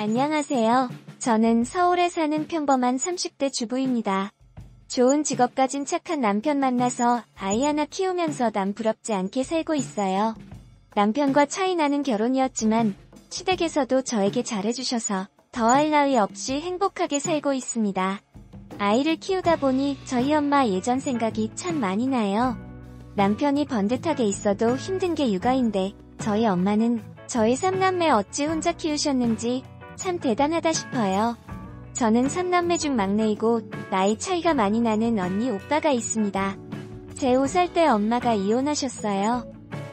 안녕하세요. 저는 서울에 사는 평범한 30대 주부입니다. 좋은 직업 가진 착한 남편 만나서 아이 하나 키우면서 남 부럽지 않게 살고 있어요. 남편과 차이 나는 결혼이었지만 시댁에서도 저에게 잘해주셔서 더할 나위 없이 행복하게 살고 있습니다. 아이를 키우다 보니 저희 엄마 예전 생각이 참 많이 나요. 남편이 번듯하게 있어도 힘든 게 육아인데 저희 엄마는 저희 3남매 어찌 혼자 키우셨는지 참 대단하다 싶어요. 저는 3남매 중 막내이고 나이 차이가 많이 나는 언니 오빠가 있습니다. 제 5살 때 엄마가 이혼하셨어요.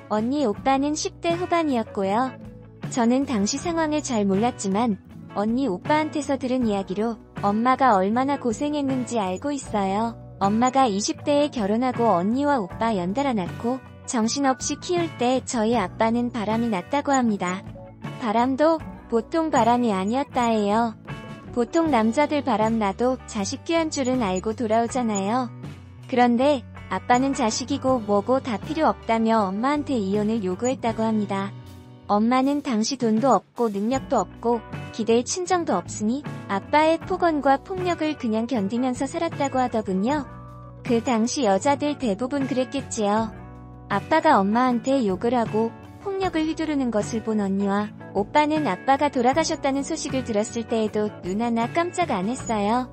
언니 오빠는 10대 후반이었고요. 저는 당시 상황을 잘 몰랐지만 언니 오빠한테서 들은 이야기로 엄마가 얼마나 고생했는지 알고 있어요. 엄마가 20대에 결혼하고 언니와 오빠 연달아 낳고 정신없이 키울 때 저희 아빠는 바람이 났다고 합니다. 바람도 보통 바람이 아니었다 해요. 보통 남자들 바람 나도 자식 귀한 줄은 알고 돌아오잖아요. 그런데 아빠는 자식이고 뭐고 다 필요 없다며 엄마한테 이혼을 요구했다고 합니다. 엄마는 당시 돈도 없고 능력도 없고 기댈 친정도 없으니 아빠의 폭언과 폭력을 그냥 견디면서 살았다고 하더군요. 그 당시 여자들 대부분 그랬겠지요. 아빠가 엄마한테 욕을 하고 폭력을 휘두르는 것을 본 언니와 오빠는 아빠가 돌아가셨다는 소식을 들었을 때에도 눈 하나 깜짝 안 했어요.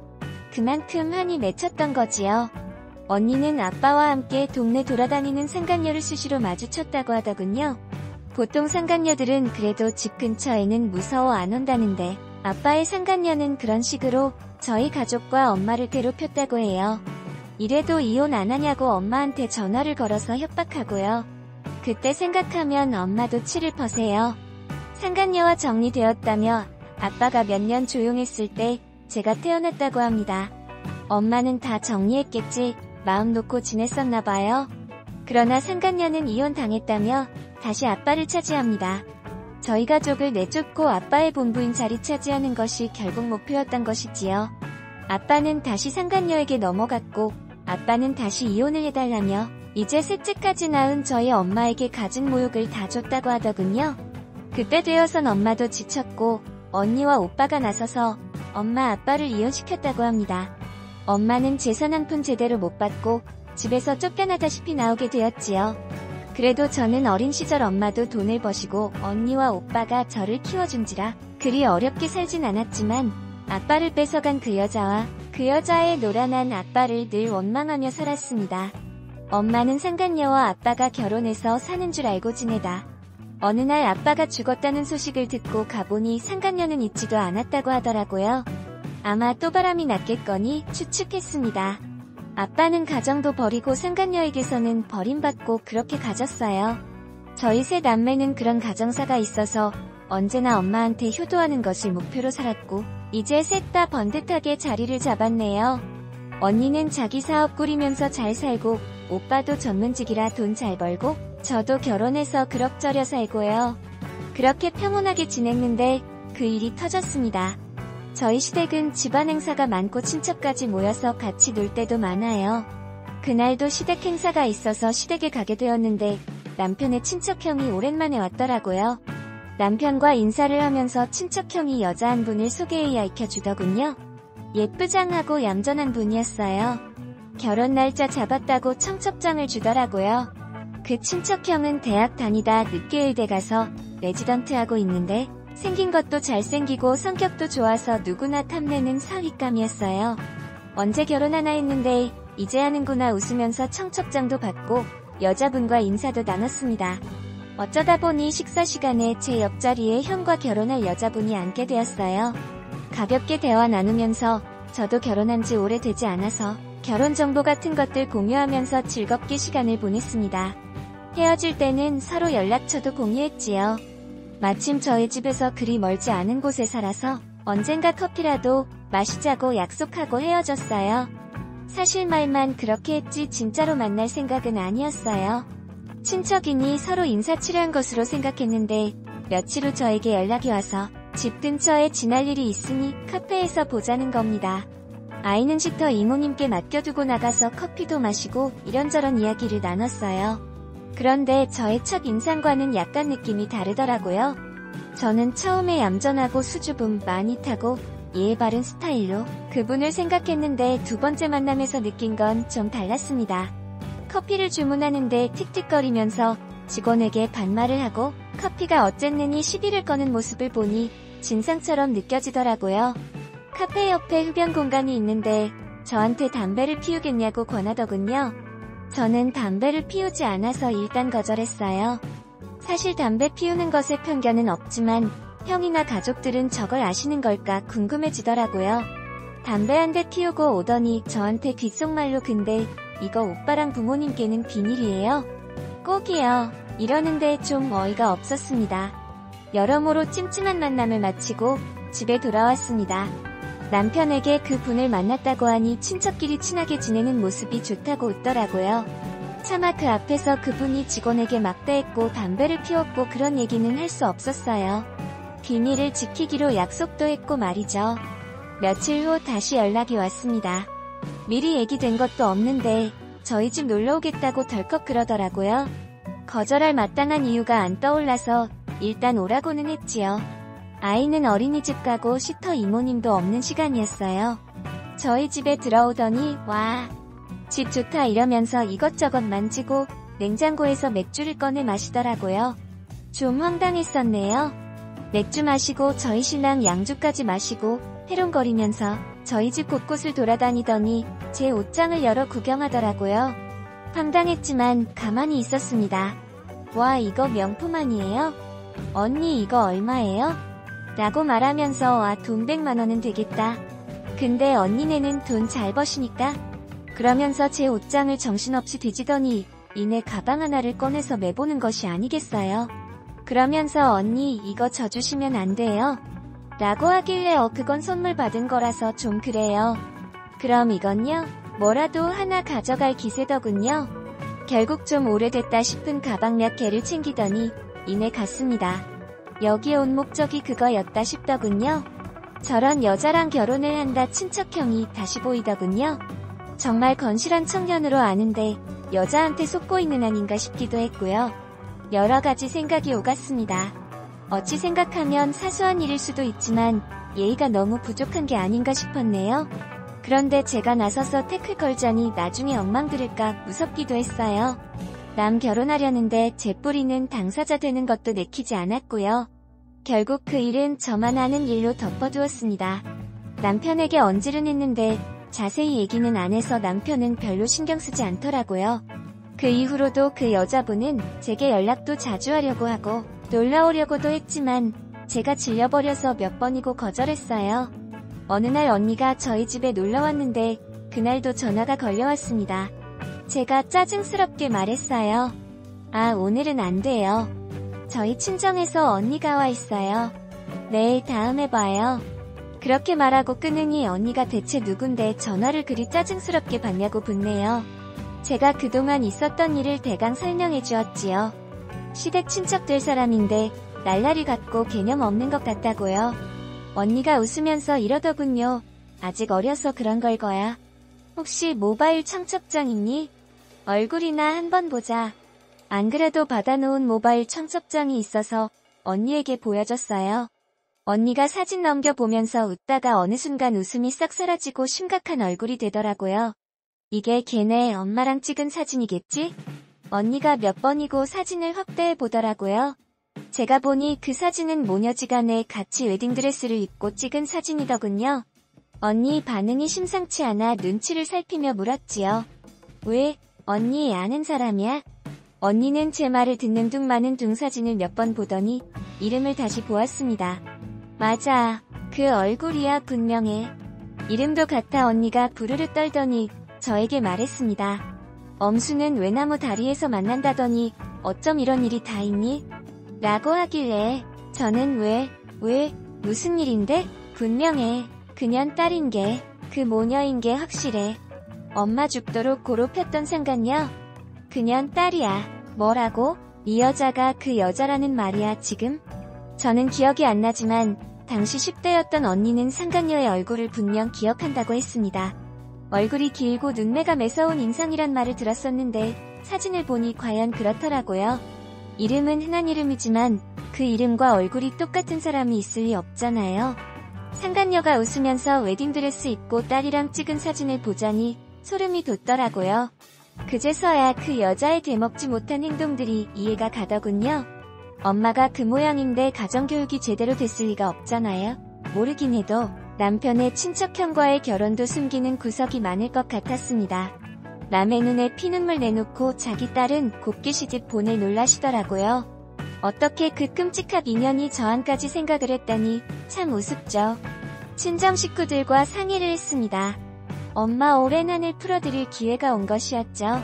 그만큼 한이 맺혔던 거지요. 언니는 아빠와 함께 동네 돌아다니는 상간녀를 수시로 마주쳤다고 하더군요. 보통 상간녀들은 그래도 집 근처에는 무서워 안 온다는데 아빠의 상간녀는 그런 식으로 저희 가족과 엄마를 괴롭혔다고 해요. 이래도 이혼 안 하냐고 엄마한테 전화를 걸어서 협박하고요. 그때 생각하면 엄마도 치를 퍼세요. 상간녀와 정리되었다며 아빠가 몇 년 조용했을 때 제가 태어났다고 합니다. 엄마는 다 정리했겠지 마음 놓고 지냈었나봐요. 그러나 상간녀는 이혼당했다며 다시 아빠를 차지합니다. 저희 가족을 내쫓고 아빠의 본부인 자리 차지하는 것이 결국 목표였던 것이지요. 아빠는 다시 상간녀에게 넘어갔고 아빠는 다시 이혼을 해달라며 이제 셋째까지 낳은 저희 엄마에게 가진 모욕을 다 줬다고 하더군요. 그때 되어선 엄마도 지쳤고 언니와 오빠가 나서서 엄마 아빠를 이혼시켰다고 합니다. 엄마는 재산 한 푼 제대로 못 받고 집에서 쫓겨나다시피 나오게 되었지요. 그래도 저는 어린 시절 엄마도 돈을 버시고 언니와 오빠가 저를 키워준지라 그리 어렵게 살진 않았지만 아빠를 뺏어간 그 여자와 그 여자의 노란한 아빠를 늘 원망하며 살았습니다. 엄마는 상간녀와 아빠가 결혼해서 사는 줄 알고 지내다 어느 날 아빠가 죽었다는 소식을 듣고 가보니 상간녀는 있지도 않았다고 하더라고요. 아마 또 바람이 났겠거니 추측했습니다. 아빠는 가정도 버리고 상간녀에게서는 버림받고 그렇게 가졌어요. 저희 세 남매는 그런 가정사가 있어서 언제나 엄마한테 효도하는 것을 목표로 살았고 이제 셋 다 번듯하게 자리를 잡았네요. 언니는 자기 사업 꾸리면서 잘 살고 오빠도 전문직이라 돈 잘 벌고 저도 결혼해서 그럭저럭 살고요. 그렇게 평온하게 지냈는데 그 일이 터졌습니다. 저희 시댁은 집안 행사가 많고 친척까지 모여서 같이 놀 때도 많아요. 그날도 시댁 행사가 있어서 시댁에 가게 되었는데 남편의 친척형이 오랜만에 왔더라고요. 남편과 인사를 하면서 친척형이 여자 한 분을 소개해야 익혀주더군요. 예쁘장하고 얌전한 분이었어요. 결혼 날짜 잡았다고 청첩장을 주더라고요. 그 친척형은 대학 다니다 늦게 의대 가서 레지던트하고 있는데 생긴 것도 잘생기고 성격도 좋아서 누구나 탐내는 사윗감이었어요. 언제 결혼하나 했는데 이제 하는구나 웃으면서 청첩장도 받고 여자분과 인사도 나눴습니다. 어쩌다 보니 식사 시간에 제 옆자리에 형과 결혼할 여자분이 앉게 되었어요. 가볍게 대화 나누면서 저도 결혼한 지 오래되지 않아서 결혼 정보 같은 것들 공유하면서 즐겁게 시간을 보냈습니다. 헤어질 때는 서로 연락처도 공유했지요. 마침 저희 집에서 그리 멀지 않은 곳에 살아서 언젠가 커피라도 마시자고 약속하고 헤어졌어요. 사실 말만 그렇게 했지 진짜로 만날 생각은 아니었어요. 친척이니 서로 인사치레한 것으로 생각했는데 며칠 후 저에게 연락이 와서 집 근처에 지날 일이 있으니 카페에서 보자는 겁니다. 아이는 쉼터 이모님께 맡겨두고 나가서 커피도 마시고 이런저런 이야기를 나눴어요. 그런데 저의 첫 인상과는 약간 느낌이 다르더라고요. 저는 처음에 얌전하고 수줍음 많이 타고 예의 바른 스타일로 그분을 생각했는데 두 번째 만남에서 느낀 건 좀 달랐습니다. 커피를 주문하는데 틱틱거리면서 직원에게 반말을 하고 커피가 어쨌느니 시비를 거는 모습을 보니 진상처럼 느껴지더라고요. 카페 옆에 흡연 공간이 있는데 저한테 담배를 피우겠냐고 권하더군요. 저는 담배를 피우지 않아서 일단 거절했어요. 사실 담배 피우는 것에 편견은 없지만 형이나 가족들은 저걸 아시는 걸까 궁금해지더라고요. 담배 한 대 피우고 오더니 저한테 귓속말로 근데 이거 오빠랑 부모님께는 비밀이에요? 꼭이요. 이러는데 좀 어이가 없었습니다. 여러모로 찜찜한 만남을 마치고 집에 돌아왔습니다. 남편에게 그 분을 만났다고 하니 친척끼리 친하게 지내는 모습이 좋다고 웃더라고요. 차마 그 앞에서 그분이 직원에게 막대했고 담배를 피웠고 그런 얘기는 할 수 없었어요. 비밀을 지키기로 약속도 했고 말이죠. 며칠 후 다시 연락이 왔습니다. 미리 얘기된 것도 없는데 저희 집 놀러 오겠다고 덜컥 그러더라고요. 거절할 마땅한 이유가 안 떠올라서 일단 오라고는 했지요. 아이는 어린이집 가고 시터 이모님도 없는 시간이었어요. 저희 집에 들어오더니 와, 집 좋다 이러면서 이것저것 만지고 냉장고에서 맥주를 꺼내 마시더라고요. 좀 황당했었네요. 맥주 마시고 저희 신랑 양주까지 마시고 해롱거리면서 저희 집 곳곳을 돌아다니더니 제 옷장을 열어 구경하더라고요. 황당했지만 가만히 있었습니다. 와, 이거 명품 아니에요? 언니 이거 얼마예요? 라고 말하면서 와, 돈 100만 원은 되겠다. 근데 언니네는 돈 잘 버시니까? 그러면서 제 옷장을 정신없이 뒤지더니 이내 가방 하나를 꺼내서 매보는 것이 아니겠어요. 그러면서 언니 이거 저 주시면 안 돼요? 라고 하길래 그건 선물 받은 거라서 좀 그래요. 그럼 이건요? 뭐라도 하나 가져갈 기세더군요. 결국 좀 오래됐다 싶은 가방 몇 개를 챙기더니 이내 갔습니다. 여기 온 목적이 그거였다 싶더군요. 저런 여자랑 결혼을 한다 친척형이 다시 보이더군요. 정말 건실한 청년으로 아는데 여자한테 속고 있는 아닌가 싶기도 했고요. 여러 가지 생각이 오갔습니다. 어찌 생각하면 사소한 일일 수도 있지만 예의가 너무 부족한 게 아닌가 싶었네요. 그런데 제가 나서서 태클 걸자니 나중에 엉망 들을까 무섭기도 했어요. 남 결혼하려는데 제 뿌리는 당사자 되는 것도 내키지 않았고요. 결국 그 일은 저만 아는 일로 덮어두었습니다. 남편에게 언질은 했는데 자세히 얘기는 안 해서 남편은 별로 신경 쓰지 않더라고요. 그 이후로도 그 여자분은 제게 연락도 자주 하려고 하고 놀러오려고도 했지만 제가 질려버려서 몇 번이고 거절했어요. 어느 날 언니가 저희 집에 놀러왔는데 그날도 전화가 걸려왔습니다. 제가 짜증스럽게 말했어요. 아, 오늘은 안 돼요. 저희 친정에서 언니가 와 있어요. 내일 다음에 봐요. 그렇게 말하고 끊으니 언니가 대체 누군데 전화를 그리 짜증스럽게 받냐고 묻네요. 제가 그동안 있었던 일을 대강 설명해 주었지요. 시댁 친척 될 사람인데 날라리 같고 개념 없는 것 같다고요. 언니가 웃으면서 이러더군요. 아직 어려서 그런 걸 거야. 혹시 모바일 청첩장 있니? 얼굴이나 한번 보자. 안 그래도 받아놓은 모바일 청첩장이 있어서 언니에게 보여줬어요. 언니가 사진 넘겨보면서 웃다가 어느 순간 웃음이 싹 사라지고 심각한 얼굴이 되더라고요. 이게 걔네 엄마랑 찍은 사진이겠지? 언니가 몇 번이고 사진을 확대해 보더라고요. 제가 보니 그 사진은 모녀지간에 같이 웨딩드레스를 입고 찍은 사진이더군요. 언니 반응이 심상치 않아 눈치를 살피며 물었지요. 왜? 언니 아는 사람이야? 언니는 제 말을 듣는 둥 마는 둥 사진을 몇 번 보더니 이름을 다시 보았습니다. 맞아. 그 얼굴이야 분명해. 이름도 같아. 언니가 부르르 떨더니 저에게 말했습니다. 엄수는 외나무 다리에서 만난다더니 어쩜 이런 일이 다 있니? 라고 하길래 저는 왜? 무슨 일인데? 분명해. 그년 딸인 게, 그 모녀인 게 확실해. 엄마 죽도록 고롭혔던 상간녀? 그년 딸이야. 뭐라고? 이 여자가 그 여자라는 말이야 지금? 저는 기억이 안 나지만 당시 10대였던 언니는 상간녀의 얼굴을 분명 기억한다고 했습니다. 얼굴이 길고 눈매가 매서운 인상이란 말을 들었었는데 사진을 보니 과연 그렇더라고요. 이름은 흔한 이름이지만 그 이름과 얼굴이 똑같은 사람이 있을 리 없잖아요. 상간녀가 웃으면서 웨딩드레스 입고 딸이랑 찍은 사진을 보자니 소름이 돋더라고요. 그제서야 그 여자의 되먹지 못한 행동들이 이해가 가더군요. 엄마가 그 모양인데 가정교육이 제대로 됐을 리가 없잖아요. 모르긴 해도 남편의 친척형과의 결혼도 숨기는 구석이 많을 것 같았습니다. 남의 눈에 피눈물 내놓고 자기 딸은 곱게 시집 보내 놀라시더라고요. 어떻게 그 끔찍한 인연이 저한까지 생각을 했다니 참 우습죠. 친정 식구들과 상의를 했습니다. 엄마 오랜 한을 풀어드릴 기회가 온 것이었죠.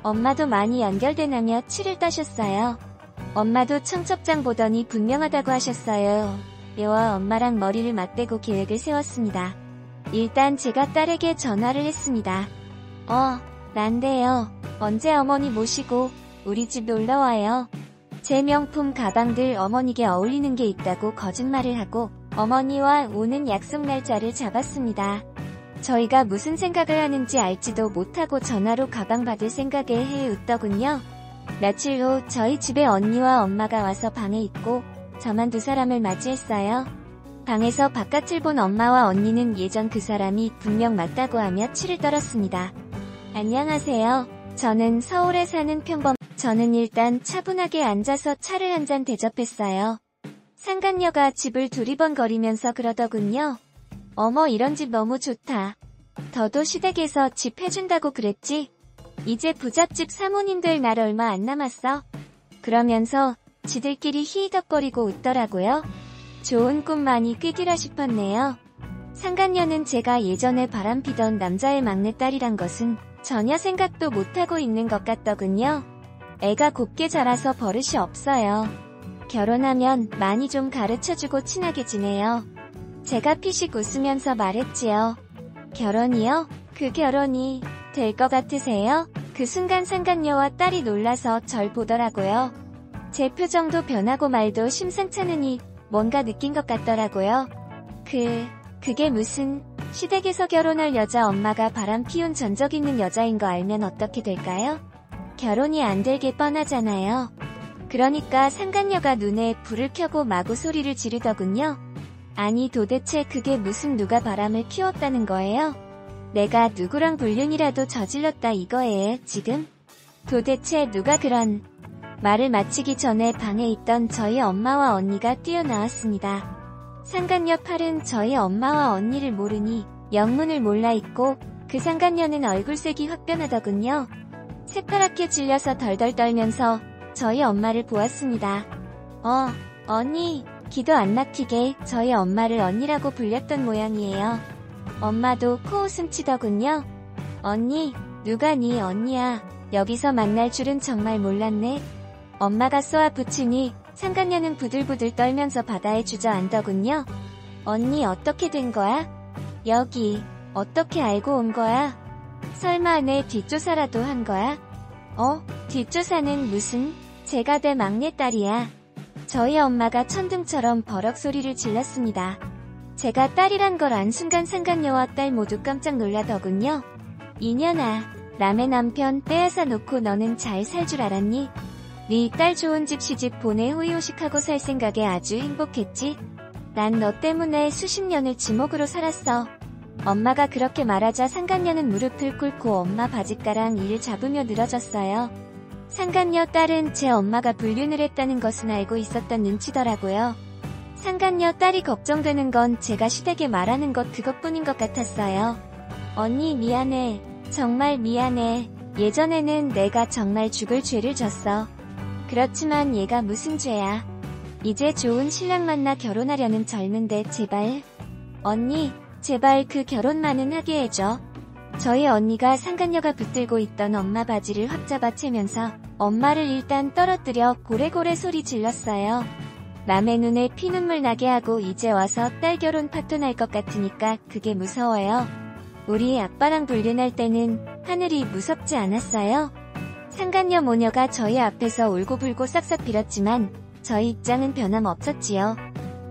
엄마도 많이 연결되나며 치를 떠셨어요. 엄마도 청첩장 보더니 분명하다고 하셨어요. 와 엄마랑 머리를 맞대고 계획을 세웠습니다. 일단 제가 딸에게 전화를 했습니다. 난데요. 언제 어머니 모시고 우리 집 놀러와요. 제 명품 가방들 어머니께 어울리는 게 있다고 거짓말을 하고 어머니와 오는 약속 날짜를 잡았습니다. 저희가 무슨 생각을 하는지 알지도 못하고 전화로 가방 받을 생각에 해웃더군요. 며칠 후 저희 집에 언니와 엄마가 와서 방에 있고 저만 두 사람을 맞이했어요. 방에서 바깥을 본 엄마와 언니는 예전 그 사람이 분명 맞다고 하며 치를 떨었습니다. 안녕하세요. 저는 서울에 사는 저는 일단 차분하게 앉아서 차를 한 잔 대접했어요. 상간녀가 집을 두리번거리면서 그러더군요. 어머 이런 집 너무 좋다. 더도 시댁에서 집 해준다고 그랬지? 이제 부잣집 사모님들 날 얼마 안 남았어. 그러면서 지들끼리 히히덕거리고 웃더라고요. 좋은 꿈 많이 뀌기라 싶었네요. 상간녀는 제가 예전에 바람피던 남자의 막내딸이란 것은 전혀 생각도 못하고 있는 것 같더군요. 애가 곱게 자라서 버릇이 없어요. 결혼하면 많이 좀 가르쳐주고 친하게 지내요. 제가 피식 웃으면서 말했지요. 결혼이요? 그 결혼이 될 것 같으세요? 그 순간 상간녀와 딸이 놀라서 절 보더라고요. 제 표정도 변하고 말도 심상찮으니 뭔가 느낀 것 같더라고요. 그게 무슨 시댁에서 결혼할 여자 엄마가 바람 피운 전적 있는 여자인 거 알면 어떻게 될까요? 결혼이 안 되게 뻔하잖아요. 그러니까 상간녀가 눈에 불을 켜고 마구 소리를 지르더군요. 아니 도대체 그게 무슨 누가 바람을 피웠다는 거예요? 내가 누구랑 불륜이라도 저질렀다 이거예요 지금? 도대체 누가 그런 말을 마치기 전에 방에 있던 저희 엄마와 언니가 뛰어나왔습니다. 상간녀 팔은 저희 엄마와 언니를 모르니 영문을 몰라 있고 그 상간녀는 얼굴색이 확 변하더군요. 새파랗게 질려서 덜덜 떨면서 저희 엄마를 보았습니다. 언니, 기도 안 막히게 저희 엄마를 언니라고 불렸던 모양이에요. 엄마도 코웃음 치더군요. 언니, 누가 네 언니야. 여기서 만날 줄은 정말 몰랐네. 엄마가 쏘아 붙이니 상간녀는 부들부들 떨면서 바다에 주저앉더군요. 언니 어떻게 된 거야? 여기 어떻게 알고 온 거야? 설마 내 뒷조사라도 한 거야? 뒷조사는 무슨? 제가 내 막내딸이야. 저희 엄마가 천둥처럼 버럭 소리를 질렀습니다. 제가 딸이란 걸 안 순간 상간녀와 딸 모두 깜짝 놀라더군요. 이년아, 남의 남편 빼앗아 놓고 너는 잘 살 줄 알았니? 네 딸 좋은 집 시집 보내 호의호식하고 살 생각에 아주 행복했지? 난 너 때문에 수십 년을 지목으로 살았어. 엄마가 그렇게 말하자 상간녀는 무릎을 꿇고 엄마 바짓가랑 이를 잡으며 늘어졌어요. 상간녀 딸은 제 엄마가 불륜을 했다는 것은 알고 있었던 눈치더라고요. 상간녀 딸이 걱정되는 건 제가 시댁에 말하는 것 그것뿐인 것 같았어요. 언니 미안해. 정말 미안해. 예전에는 내가 정말 죽을 죄를 졌어. 그렇지만 얘가 무슨 죄야. 이제 좋은 신랑 만나 결혼하려는 젊은데 제발. 언니, 제발 그 결혼만은 하게 해줘. 저희 언니가 상간녀가 붙들고 있던 엄마 바지를 확 잡아채면서 엄마를 일단 떨어뜨려 고래고래 소리 질렀어요. 남의 눈에 피눈물 나게 하고 이제 와서 딸 결혼 파토 날 것 같으니까 그게 무서워요. 우리 아빠랑 불륜할 때는 하늘이 무섭지 않았어요? 상간녀 모녀가 저희 앞에서 울고불고 싹싹 빌었지만 저희 입장은 변함없었지요.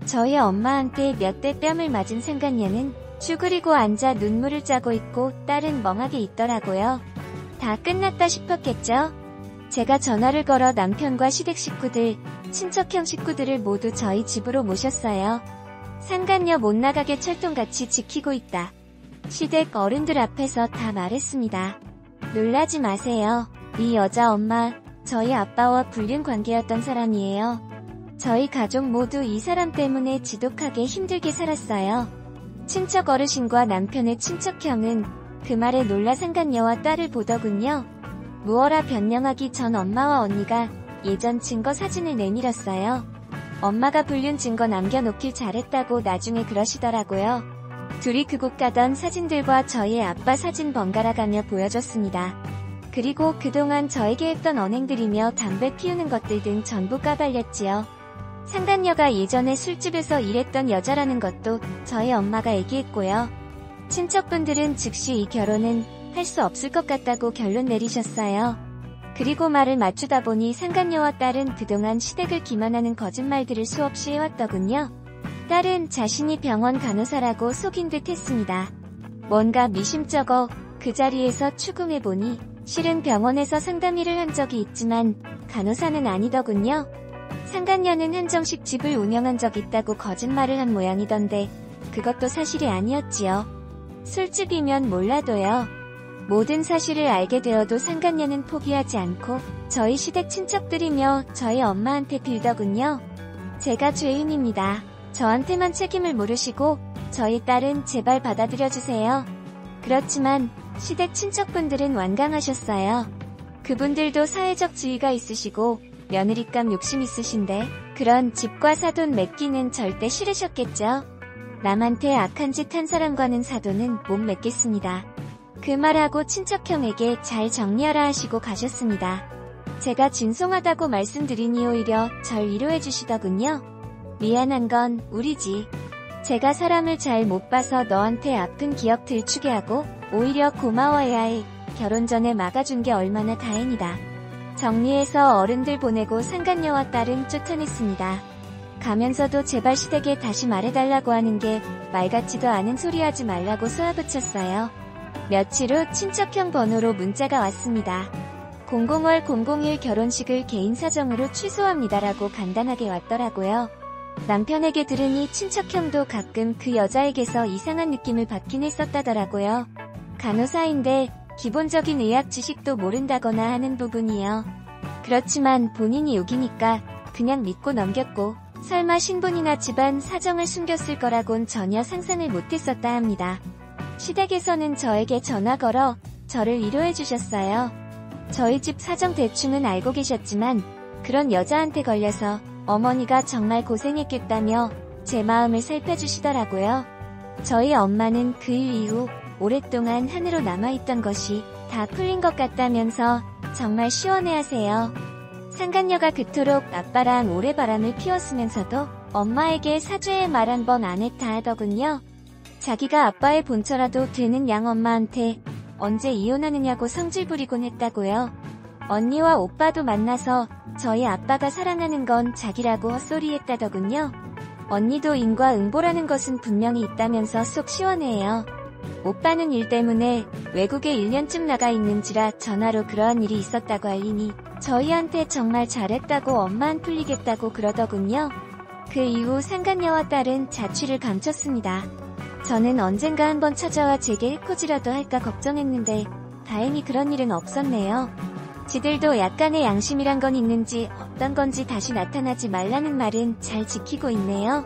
저희 엄마한테 몇 대 뺨을 맞은 상간녀는 쭈그리고 앉아 눈물을 짜고 있고 딸은 멍하게 있더라고요. 다 끝났다 싶었겠죠? 제가 전화를 걸어 남편과 시댁 식구들, 친척형 식구들을 모두 저희 집으로 모셨어요. 상간녀 못 나가게 철통같이 지키고 있다. 시댁 어른들 앞에서 다 말했습니다. 놀라지 마세요. 이 여자 엄마, 저희 아빠와 불륜 관계였던 사람이에요. 저희 가족 모두 이 사람 때문에 지독하게 힘들게 살았어요. 친척 어르신과 남편의 친척형은 그 말에 놀라 상간녀와 딸을 보더군요. 무어라 변명하기 전 엄마와 언니가 예전 증거 사진을 내밀었어요. 엄마가 불륜 증거 남겨놓길 잘했다고 나중에 그러시더라고요. 둘이 그곳 가던 사진들과 저희 아빠 사진 번갈아가며 보여줬습니다. 그리고 그동안 저에게 했던 언행들이며 담배 피우는 것들 등 전부 까발렸지요. 상간녀가 예전에 술집에서 일했던 여자라는 것도 저희 엄마가 얘기했고요. 친척분들은 즉시 이 결혼은 할 수 없을 것 같다고 결론 내리셨어요. 그리고 말을 맞추다 보니 상간녀와 딸은 그동안 시댁을 기만하는 거짓말들을 수없이 해왔더군요. 딸은 자신이 병원 간호사라고 속인 듯 했습니다. 뭔가 미심쩍어 그 자리에서 추궁해보니 실은 병원에서 상담 일을 한 적이 있지만 간호사는 아니더군요. 상간녀는 한정식 집을 운영한 적 있다고 거짓말을 한 모양이던데 그것도 사실이 아니었지요. 술집이면 몰라도요. 모든 사실을 알게 되어도 상간녀는 포기하지 않고 저희 시댁 친척들이며 저희 엄마한테 빌더군요. 제가 죄인입니다. 저한테만 책임을 물으시고 저희 딸은 제발 받아들여주세요. 그렇지만 시댁 친척분들은 완강하셨어요. 그분들도 사회적 지위가 있으시고 며느리감 욕심 있으신데 그런 집과 사돈 맺기는 절대 싫으셨겠죠. 남한테 악한 짓 한 사람과는 사돈은 못 맺겠습니다. 그 말하고 친척형에게 잘 정리하라 하시고 가셨습니다. 제가 진송하다고 말씀드리니 오히려 절 위로해 주시더군요. 미안한 건 우리지. 제가 사람을 잘 못 봐서 너한테 아픈 기억 들추게 하고 오히려 고마워해야 해. 결혼 전에 막아준 게 얼마나 다행이다. 정리해서 어른들 보내고 상간녀와 딸은 쫓아냈습니다. 가면서도 제발 시댁에 다시 말해달라고 하는 게 말 같지도 않은 소리 하지 말라고 쏘아붙였어요. 며칠 후 친척형 번호로 문자가 왔습니다. 00월 001 결혼식을 개인 사정으로 취소합니다라고 간단하게 왔더라고요. 남편에게 들으니 친척형도 가끔 그 여자에게서 이상한 느낌을 받긴 했었다더라고요. 간호사인데 기본적인 의학 지식도 모른다거나 하는 부분이요. 그렇지만 본인이 욕이니까 그냥 믿고 넘겼고 설마 신분이나 집안 사정을 숨겼을 거라곤 전혀 상상을 못했었다 합니다. 시댁에서는 저에게 전화 걸어 저를 위로해 주셨어요. 저희 집 사정 대충은 알고 계셨지만 그런 여자한테 걸려서 어머니가 정말 고생했겠다며 제 마음을 살펴주시더라고요. 저희 엄마는 그 일 이후 오랫동안 하늘로 남아있던 것이 다 풀린 것 같다면서 정말 시원해하세요. 상간녀가 그토록 아빠랑 오래 바람을 피웠으면서도 엄마에게 사죄의 말 한 번 안 했다 하더군요. 자기가 아빠의 본처라도 되는 양엄마한테 언제 이혼하느냐고 성질 부리곤 했다고요. 언니와 오빠도 만나서 저희 아빠가 사랑하는 건 자기라고 헛소리했다더군요. 언니도 인과 응보라는 것은 분명히 있다면서 속 시원해요. 오빠는 일 때문에 외국에 1년쯤 나가 있는지라 전화로 그러한 일이 있었다고 알리니 저희한테 정말 잘했다고 엄마한 풀리겠다고 그러더군요. 그 이후 상간녀와 딸은 자취를 감췄습니다. 저는 언젠가 한번 찾아와 제게 해코지라도 할까 걱정했는데 다행히 그런 일은 없었네요. 지들도 약간의 양심이란 건 있는지 어떤 건지 다시 나타나지 말라는 말은 잘 지키고 있네요.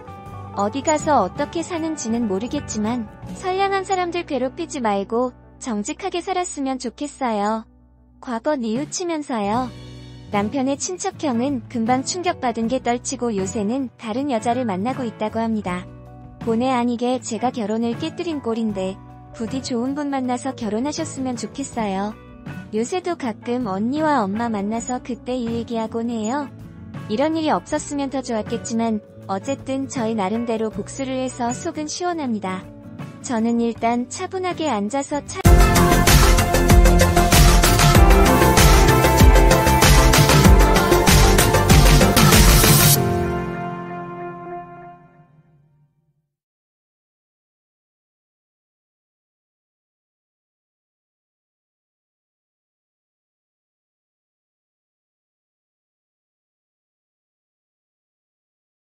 어디 가서 어떻게 사는지는 모르겠지만 선량한 사람들 괴롭히지 말고 정직하게 살았으면 좋겠어요. 과거 뉘우치면서요. 남편의 친척형은 금방 충격받은 게 떨치고 요새는 다른 여자를 만나고 있다고 합니다. 본의 아니게 제가 결혼을 깨뜨린 꼴인데 부디 좋은 분 만나서 결혼하셨으면 좋겠어요. 요새도 가끔 언니와 엄마 만나서 그때 일 얘기하곤 해요. 이런 일이 없었으면 더 좋았겠지만 어쨌든 저희 나름대로 복수를 해서 속은 시원합니다. 저는 일단 차분하게 앉아서